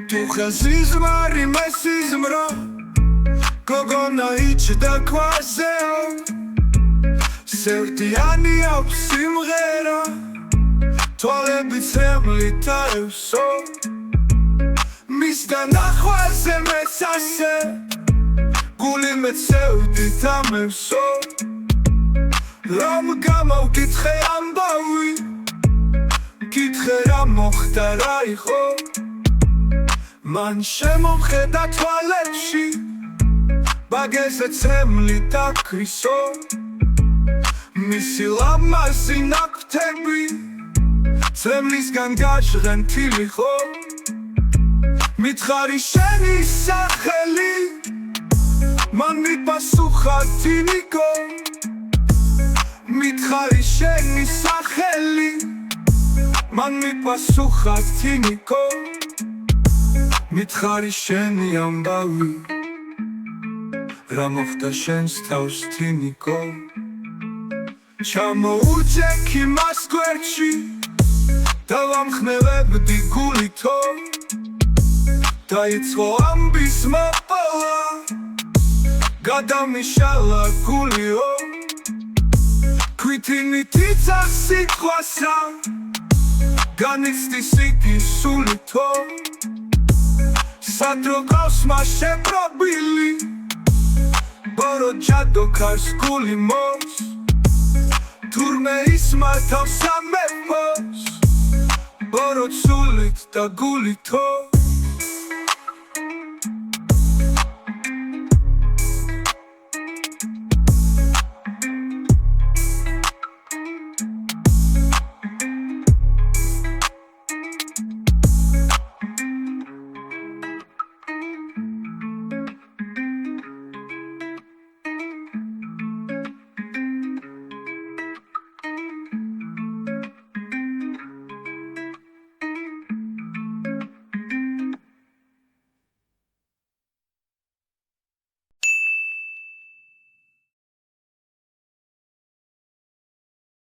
Tu ხაზიზმარი მესიზმრო გოგონა იჭდა ქვაზეო სევდიანი აქვს სიმღერა თვალები ცემლი თაევსო მისგან ახვაზე მეცასე გული მეცევდი თამევსო რომ გამოვკითხე ამბავი კითხე რა მოხდა რა იყო მან შემომხედა თვალებში ბაგეზე ცემლი დაქრისო მისი ლამაზი ნაკვთები ცემლისგან გაჟღენ თილიხო მითხარი შენი სახელი მან მიპასუხა თინიკო მითხარი შენი სახელი მან მიპასუხა თინიკო მითხარი შენი ამბავი რა მოხდა შენს თავს თინიკო ჩამოუჭექი მას გვერდში დავამხნევებდი გულითო დაიწყო ამბის მოპოვა გადამიშალა გულიო ქვითინითი წასიტყვასა განიცდის იგი სულითო სადრო ყავს მას შეპრობილი ბორო ჯადოქარს გული მოს თურმე ისმართავს სამეფოს ბორო ცულით და გულითო